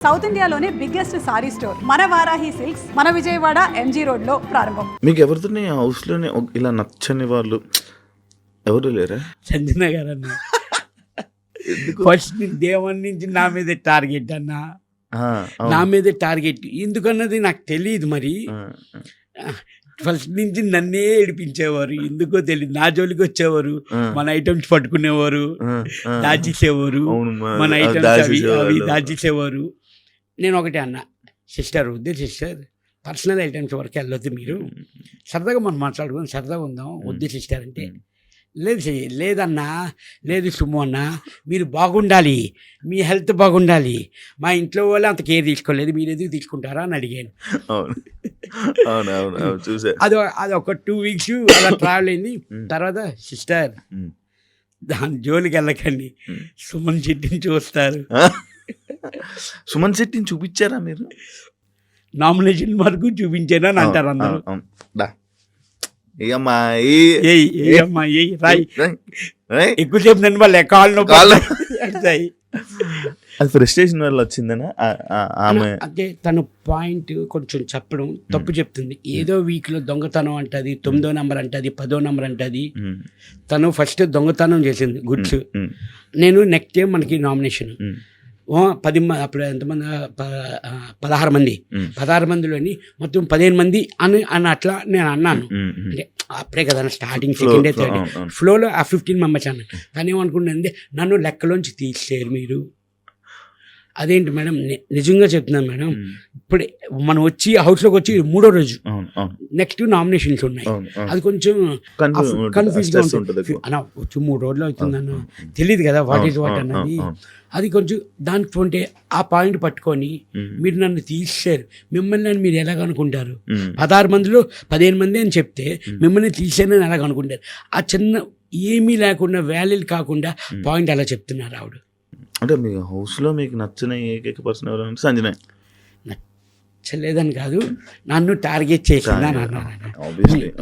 South ఇండియాలోనే biggest sorry store మన Varahi silks మన విజయవాడ ఎంజీ రోడ్ లో ప్రారంభం. మీకు ఎవరితో హౌస్ లోనే ఇలా నచ్చని వాళ్ళు ఎవరు లేరా? సంజన గారు అన్న ఫస్ట్ దేవుని నుంచి నా మీద టార్గెట్ అన్న, నా మీద టార్గెట్ ఎందుకన్నది నాకు తెలియదు. మరి ఫస్ట్ నుంచి నన్నే ఏడిపించేవారు, ఎందుకో తెలియదు. నా జోలికి వచ్చేవారు, మన ఐటమ్స్ పట్టుకునేవారు, దాచేసేవారు, మన ఐటమ్స్ అవి దాచేసేవారు. నేను ఒకటే అన్న, సిస్టర్ వద్దు సిస్టర్, పర్సనల్ ఐటమ్స్ వరకు వెళ్ళొద్దు, మీరు సరదాగా మనం మాట్లాడుకుని సరదాగా ఉందాం, వద్దు సిస్టర్ అంటే, లేదు లేదన్నా, లేదు సుమ్ము అన్న, మీరు బాగుండాలి, మీ హెల్త్ బాగుండాలి, మా ఇంట్లో వాళ్ళు అంత కేర్ తీసుకోలేదు, మీరు ఎందుకు తీసుకుంటారా అని అడిగాను. అది ఒక 2 weeks అలా ట్రావెల్ అయింది. తర్వాత సిస్టర్ దాని జోలికి వెళ్ళకండి, సుమన్ శెట్టిని చూస్తారు. సుమన్ శెట్టిని చూపించారా మీరు? నామినేషన్ వరకు చూపించాను అని అంటారు అందరూ. ఎక్కువసేపు నన్ను వాళ్ళు కాళ్ళు అది ఫ్రస్ట్రేషన్ వల్ల వచ్చిందనా? అంటే తను పాయింట్ కొంచెం చెప్పడం తప్పు చెప్తుంది. ఏదో వీక్లో దొంగతనం అంటది, 9వ నంబర్ అంటది, 10వ నంబర్ అంటది. తను ఫస్ట్ దొంగతనం చేసింది గుడ్స్. నేను నెక్స్ట్ టైం మనకి నామినేషన్ 10 మంది, అప్పుడు ఎంతమంది, 16 మంది, 16 మందిలోని మొత్తం 15 మంది అని అట్లా నేను అన్నాను. అంటే అప్పుడే కదా starting, second day, third day ఫ్లోలో ఆ 15 మెంబర్స్ అన్నాను. కానీ ఏమనుకుంటుంది, నన్ను లెక్కలోంచి తీసేరు మీరు. అదేంటి మేడం, నిజంగా చెప్తున్నాను మేడం, ఇప్పుడు మనం వచ్చి హౌస్లోకి వచ్చి 3వ రోజు, నెక్స్ట్ నామినేషన్స్ ఉన్నాయి, అది కొంచెం కన్ఫ్యూజ్గా ఉంటుంది అన్న. వచ్చి 3 రోజులు అవుతుందన్న, తెలియదు కదా వాట్ ఈజ్ వాట్ అన్నది. అది కొంచెం దానికి ఉంటే ఆ పాయింట్ పట్టుకొని మీరు నన్ను తీసేశారు, మిమ్మల్ని మీరు ఎలాగనుకుంటారు? 16 మందిలో 15 మంది అని చెప్తే మిమ్మల్ని తీసేనని ఎలాగనుకుంటారు? ఆ చిన్న ఏమీ లేకుండా, వ్యాల్యూలు కాకుండా పాయింట్ అలా చెప్తున్నారు ఆవిడ. అంటే మీ హౌస్లో మీకు నచ్చిన ఏకైక పర్సన్ ఎవరంటే సంజన. నచ్చలేదని కాదు, నన్ను టార్గెట్ చేసిందా,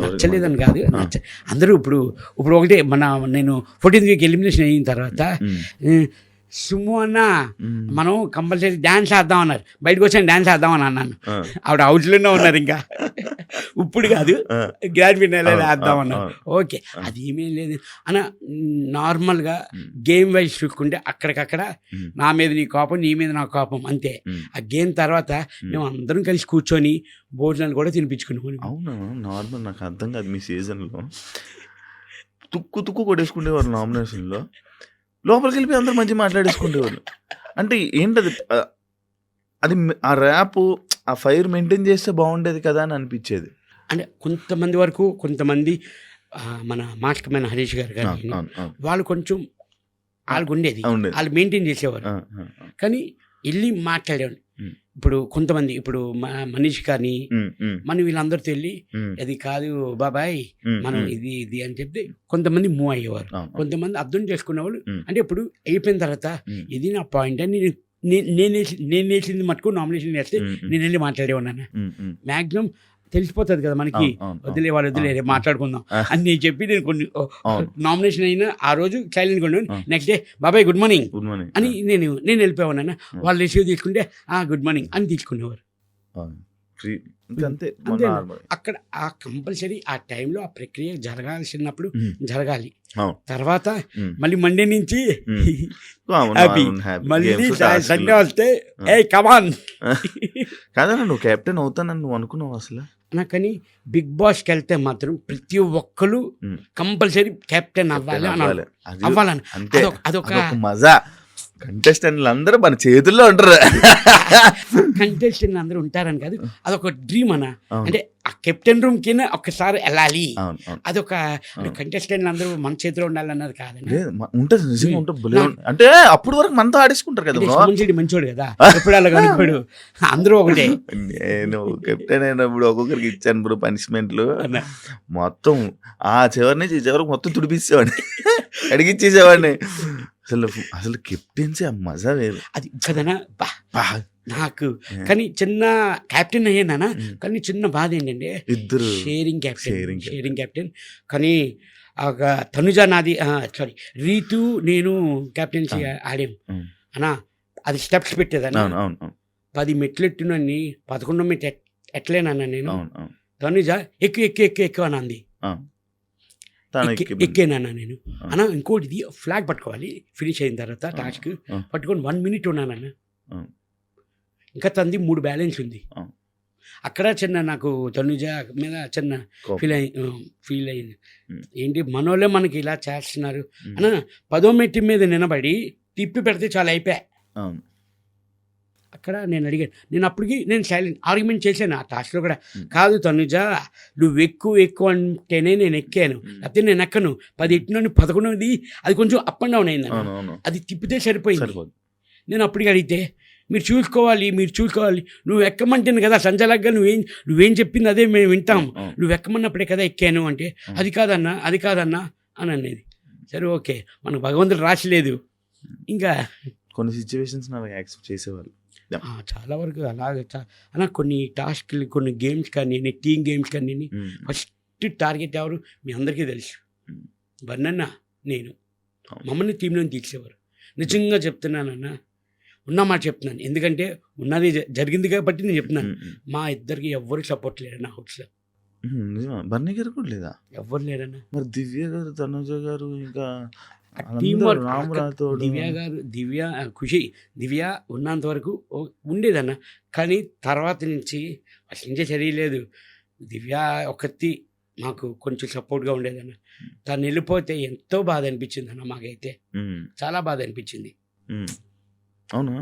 నచ్చలేదని కాదు. అందరూ ఇప్పుడు ఒకటే, నేను 14th వీక్ ఎలిమినేషన్ అయిన తర్వాత సుమ్ము అన్న మనం కంపల్సరీ డ్యాన్స్ వేద్దాం అన్నారు. బయటకు వచ్చాను డ్యాన్స్ వేద్దామని అన్నాను. ఆవిడ హౌస్లోనే ఉన్నారు, ఇంకా ఇప్పుడు కాదు, గ్రాండ్ ఫినాలే వేద్దాం అన్నారు. ఓకే, అది ఏమీ లేదు అన్న. నార్మల్గా గేమ్ వైజ్ చూసుకుంటే అక్కడికక్కడ నా మీద నీ కోపం, నీ మీద నా కోపం, అంతే. ఆ గేమ్ తర్వాత మేము అందరం కలిసి కూర్చొని భోజనాలు కూడా తినిపించుకున్నాం. అవునా? నార్మల్ నాకు అర్థం కాదు, మీ సీజన్లో తుక్కు కొట్టేసుకునేవారు నామినేషన్లో, లోపలికి వెళ్ళిపోయి అందరూ మంచి మాట్లాడేసుకునేవాళ్ళు. అంటే ఏంటది, అది ఆ ర్యాప్, ఆ ఫైర్ మెయింటైన్ చేస్తే బాగుండేది కదా అని అనిపించేది. అంటే కొంతమంది వరకు, కొంతమంది మన మాస్టర్ మైన హరీష్ గారు కానీ వాళ్ళు కొంచెం వాళ్ళకు ఉండేది, వాళ్ళు మెయింటైన్ చేసేవారు. కానీ వెళ్ళి మాట్లాడేవాడు. ఇప్పుడు కొంతమంది, ఇప్పుడు మనీష్ కానీ మనం వీళ్ళందరితో వెళ్ళి అది కాదు బాబాయ్ మనం ఇది అని చెప్తే కొంతమంది మూవ్ అయ్యేవారు, కొంతమంది అర్థం చేసుకునేవాళ్ళు. అంటే ఇప్పుడు అయిపోయిన తర్వాత ఇది నా పాయింట్ అని నేను వేసింది మటుకు నామినేషన్ వేస్తే నేను వెళ్ళి మాట్లాడేవాడిని. మ్యాక్సిమం తెలిసిపోతుంది కదా మనకి, వదిలే వాళ్ళు వదిలే మాట్లాడుకుందాం అని చెప్పి నేను కొన్ని నామినేషన్ అయినా ఆ రోజు సైలెంట్గా ఉండేవాడిని. నెక్స్ట్ డే బాబాయ్ గుడ్ మార్నింగ్ అని నేను వెళ్ళిపోయాను. వాళ్ళు రిసీవ్ తీసుకుంటే గుడ్ మార్నింగ్ అని తీసుకునేవారు. అక్కడ ఆ కంపల్సరీ ఆ టైంలో ఆ ప్రక్రియ జరగాల్సినప్పుడు జరగాలి. తర్వాత మళ్ళీ మండే నుంచి హ్యాపీ, మళ్ళీ సండే వస్తే ఏ కమాన్ కాదన్నా, నువ్వు కెప్టెన్ అవుతానని నువ్వు అనుకున్నావు అసలు? కానీ బిగ్ బాస్కి వెళ్తే మాత్రం ప్రతి ఒక్కరు కంపల్సరీ కెప్టెన్ అవ్వాలని అదొక మజా. కంటెస్టెంట్లు అందరూ మన చేతుల్లో ఉంటారు. కంటెస్టెంట్లు అందరూ ఉంటారని కాదు, అదొక డ్రీమ్ అన్న. అంటే ఆ కెప్టెన్ రూమ్ కింద ఒక్కసారి వెళ్ళాలి, అదొక కంటెస్టెంట్లు అందరూ మన చేతిలో ఉండాలన్నది కాదండి. ఉంటుంది, నిజంగా ఉంటుంది. అంటే అప్పుడు వరకు మనతో ఆడేసుకుంటారు కదా. మంచోడు కదా, ఎప్పుడు అలా కనుకోడు, అందరూ ఒకటే. నేను కెప్టెన్ అయినప్పుడు ఒక్కొక్కరికి ఇచ్చాను బ్రో పనిష్మెంట్లు, మొత్తం ఆ చివరి నుంచి ఈ చివరికి మొత్తం తుడిపిచ్చేవాడిని, అడిగిచ్చేసేవాడిని. అసలు కెప్టెన్సీ ఆ మజా వేరు. అది కదనా నాకు. కానీ చిన్న కెప్టెన్ అయ్యానా, కానీ చిన్న బాధ ఏంటంటే ఇద్దరు షేరింగ్ కెప్టెన్. కానీ ఒక తనుజ నాది, సారీ రీతు నేను కెప్టెన్సీ ఆడాం అన్నా, అది స్టెప్స్ పెట్టేదాన్ని. 10 మెట్లు ఎట్టునని 11 మెట్లు ఎట్లేనన్నా నేను. అవును అవును తనుజ ఎక్కువ ఎక్కువ ఎక్కువ ఎక్కువ అని అంది. తను ఎక్కేనన్నా నేను. అన్న ఇంకోటి ఇది ఫ్లాగ్ పట్టుకోవాలి ఫినిష్ అయిన తర్వాత టాస్క్ పట్టుకొని 1 minute ఉన్నానన్న. ఇంకా తంది 3 బ్యాలెన్స్ ఉంది. అక్కడ చిన్న నాకు తనుజ మీద చిన్న ఫీల్ అయింది. ఏంటి మనోళ్ళే మనకి ఇలా చేస్తున్నారు అన్న. 10వ మెట్టు మీద నిలబడి తిప్పి పెడితే చాలా అయిపోయా. అక్కడ నేను అడిగాను. నేను అప్పటికి నేను సైలెంట్ ఆర్గ్యుమెంట్ చేశాను ఆ టాస్క్లో కూడా. కాదు తనుజ నువ్వు ఎక్కువ అంటేనే నేను ఎక్కాను, లేకపోతే నేను ఎక్కను. 10 ఎట్టినని 11ది అది కొంచెం అప్ అండ్ డౌన్ అయింది. అది తిప్పితే సరిపోయింది. నేను అప్పటికి అడిగితే మీరు చూసుకోవాలి నువ్వు ఎక్కమంటేను కదా సంచలగ్గా నువ్వేం చెప్పింది అదే మేము వింటాం, నువ్వు ఎక్కమన్నప్పుడే కదా ఎక్కాను అంటే అది కాదన్నా అని అనేది. సరే ఓకే, మనకు భగవంతుడు రాసిలేదు. ఇంకా కొన్ని సిచ్యువేషన్స్ నాకు యాక్సెప్ట్ చేసేవాళ్ళు చాలా వరకు అలాగే అలా కొన్ని టాస్క్లు కొన్ని గేమ్స్ కానీ టీమ్ గేమ్స్ కానీ ఫస్ట్ టార్గెట్ ఎవరు మీ అందరికీ తెలుసు, బన్నన్న నేను. మమ్మల్ని టీంలో తీసేవారు. నిజంగా చెప్తున్నానన్నా, ఉన్నమాట చెప్తున్నాను. ఎందుకంటే ఉన్నది జరిగింది కాబట్టి నేను చెప్తున్నాను. మా ఇద్దరికి ఎవ్వరు సపోర్ట్ లేరు నా హౌస్లో. బన్నీ గారు కూడా లేదా? ఎవ్వరు లేరన్నా. మరి దివ్య గారు తనుజ గారు ఇంకా దివ్య ఖుషి దివ్య ఉన్నంత వరకు ఉండేదన్న. కానీ తర్వాత నుంచి అసలు నుంచే చదివలేదు. దివ్య ఒకటి మాకు కొంచెం సపోర్ట్గా ఉండేదన్న. తను వెళ్ళిపోతే ఎంతో బాధ అనిపించింది అన్న. మాకైతే చాలా బాధ అనిపించింది. అవునా?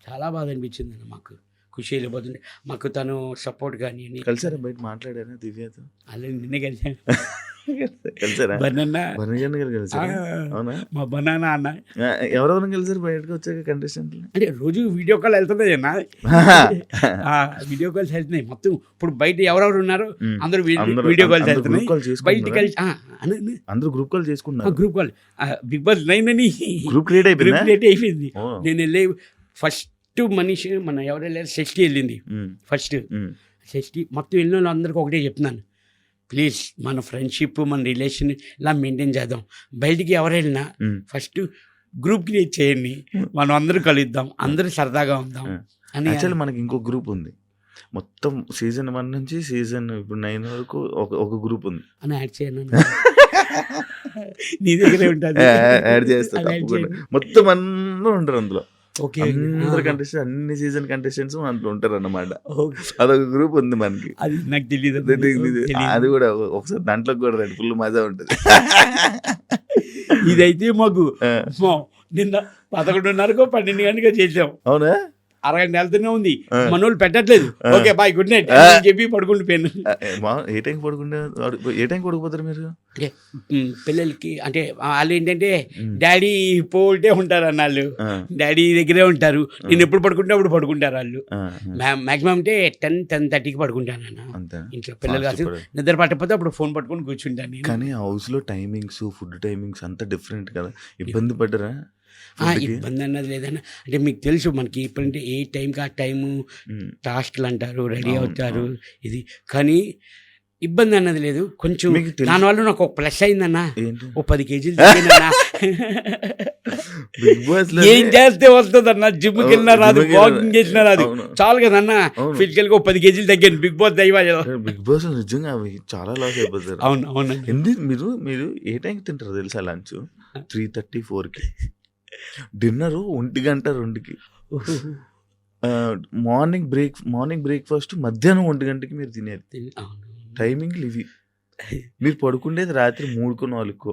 చాలా బాధ అనిపించింది అన్న. మాకు ఖుషి వెళ్ళిపోతుండే. మాకు తను సపోర్ట్ కానీ కలిసారా? బయట మాట్లాడారా దివ్యతో? అలా నిన్నే కలిసాను. కలిసారా? మా బనానా అన్న ఎవరెవరు కలిసారు బయటకు వచ్చాక కంటెస్టెంట్? అంటే రోజు వీడియో కాల్ వెళ్తున్నాయి అన్న. వీడియో కాల్స్ వెళ్తున్నాయి మొత్తం. ఇప్పుడు బయట ఎవరెవరు ఉన్నారు అందరూ వీడియో కాల్స్ వెళ్తున్నాయి. బయట కలిసి అందరూ గ్రూప్ కాల్ చేసుకున్నారు. గ్రూప్ కాల్ బిగ్ బాస్ 9 అని గ్రూప్ క్రియేట్ అయిపోయింది. నేను వెళ్ళే ఫస్ట్ మనిషి మన ఎవరు వెళ్ళారు షష్ఠి వెళ్ళింది. ఫస్ట్ షష్ఠి మొత్తం వెళ్ళిన వాళ్ళు అందరికీ ఒకటే చెప్తున్నాను, ప్లీజ్ మన ఫ్రెండ్షిప్ మన రిలేషన్ ఇలా మెయింటైన్ చేద్దాం. బయటికి ఎవరు వెళ్ళినా ఫస్ట్ గ్రూప్ క్రియేట్ చేయండి, మనం అందరూ కలుద్దాం, అందరూ సరదాగా ఉందాం అని. యాక్చువల్లీ మనకి ఇంకో గ్రూప్ ఉంది. మొత్తం సీజన్ 1 నుంచి సీజన్ ఇప్పుడు 9 వరకు ఒక గ్రూప్ ఉంది అని యాడ్ చేయను. నీ దగ్గరే ఉంటుంది, యాడ్ చేస్తా. మొత్తం అందరూ ఉంటారు అందులో. అందరు కంటెస్టెంట్స్ అన్ని సీజన్ కంటెస్టెంట్స్ అందులో ఉంటారు అన్నమాట. అదొక గ్రూప్ ఉంది మనకి. అది నాకు తెలియదు. అది కూడా ఒకసారి దాంట్లో కూడా రండి, ఫుల్ మజా ఉంటుంది. ఇదైతే మాకు నిన్న 11:30 12 గంటగా చేసాం. అవునా? 60 గంటల వెళ్తూనే ఉంది. మనోళ్ళు పెట్టట్లేదు. ఓకే బాయ్ గుడ్ నైట్ చెప్పి పడుకుంటుపోయాను. ఏ టైం పడుకుపోతారు మీరు? అంటే పిల్లలకి అంటే వాళ్ళు ఏంటంటే డాడీ పోల్టే ఉంటారు అన్నాళ్ళు, డాడీ దగ్గరే ఉంటారు. నేను ఎప్పుడు పడుకుంటే అప్పుడు పడుకుంటారు వాళ్ళు. మాక్సిమం అంటే 10-10:30కి పడుకుంటాను అన్న. ఇంట్లో పిల్లలు కాదు నిద్ర పట్టకపోతే అప్పుడు ఫోన్ పట్టుకొని కూర్చుంటాను. కానీ హౌస్ లో టైమింగ్స్ ఫుడ్ టైమింగ్స్ అంతా డిఫరెంట్ కదా, ఇబ్బంది పడ్డరా? ఇబ్బంది అన్నది లేదన్న. అంటే మీకు తెలుసు మనకి ఇప్పుడంటే ఏ టైంకి ఆ టైము టాస్క్లు అంటారు, రెడీ అవుతారు ఇది. కానీ ఇబ్బంది అన్నది లేదు. కొంచెం దానివల్ల నాకు ఒక ప్లస్ అయిందన్న, ఓ 10 kgs తగ్గినా. ఏం చేస్తే వస్తుందన్న, జిమ్కి వెళ్ళినా రాదు, వాకింగ్ చేసినా రాదు, చాలు కదన్న. ఫిజికల్ గా 10 kgs తగ్గాను. బిగ్ బాస్ బిగ్ బాస్ నిజంగా చాలా లాస్ అయిపోతారు. అవును అవును. మీరు ఏ టైంకి తింటారు తెలుసా? లంచ్ 3:30 4కి, డిన్నర్ 1 గంట 2కి, మార్నింగ్ బ్రేక్ఫాస్ట్ మధ్యాహ్నం 1 గంటకి మీరు తినేది. టైమింగ్లు ఇవి. మీరు పడుకుండేది రాత్రి 3కో 4కో.